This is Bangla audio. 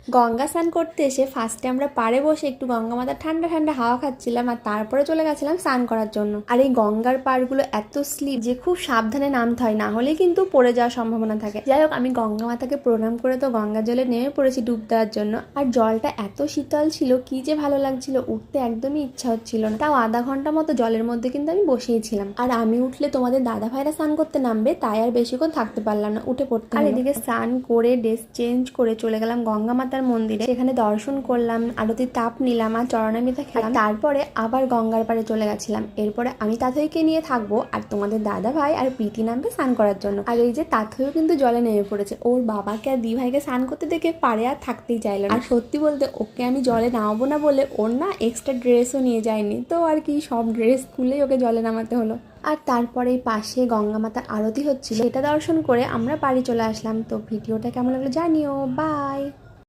গঙ্গা স্নান করতে এসে ফার্স্টে আমরা পাড়ে বসে একটু গঙ্গা মাথার ঠান্ডা ঠান্ডা হাওয়া খাচ্ছিলাম, আর তারপরে চলে গেছিলাম স্নান করার জন্য। আর এই গঙ্গার পাড়গুলো এত স্লিপ যে খুব সাবধানে নামতে হয়, না হলে কিন্তু পড়ে যাওয়ার সম্ভাবনা থাকে। যাই হোক, আমি গঙ্গা মাতাকে প্রণাম করে তো গঙ্গা জলে নেমে পড়েছি ডুব দেওয়ার জন্য। আর জলটা এত শীতল ছিল, কি যে ভালো লাগছিল, উঠতে একদমই ইচ্ছা হচ্ছিল না। তাও আধা ঘন্টা মতো জলের মধ্যে কিন্তু আমি বসেই ছিলাম। আর আমি উঠলে তোমাদের দাদা ভাইরা স্নান করতে নামবে, তাই আর বেশিক্ষণ থাকতে পারলাম না, উঠে পড়তে। আর এদিকে স্নান করে ড্রেস চেঞ্জ করে চলে গেলাম গঙ্গা মাতার মন্দিরে। সেখানে দর্শন করলাম, আরতির তাপ নিলাম আর চরণামৃত খেলাম। তারপরে আবার গঙ্গার পাড়ে চলে গেছিলাম। এরপরে আমি তাথইকে নিয়ে থাকবো, আর তোমাদের দাদা ভাই আর প্রীতি নামবে স্নান করার জন্য। আর এই যে তাথইও কিন্তু জলে নেমে পড়েছে। ওর বাবাকে আর দি ভাইকে স্নান করতে দেখে পাড়ে আর থাকতেই চাইলো না। আর সত্যি বলতে ওকে আমি জলে নামাবো না বলে ওর না এক্সট্রা ড্রেসও নিয়ে যায়নি, তো আর কি সব ড্রেস খুলেই ওকে জলে নামাতে হলো। আর তারপরে এই পাশে গঙ্গা মাতার আরতি হচ্ছিল, এটা দর্শন করে আমরা বাড়ি চলে আসলাম। তো ভিডিওটা কেমন লাগলো জানিও। বাই।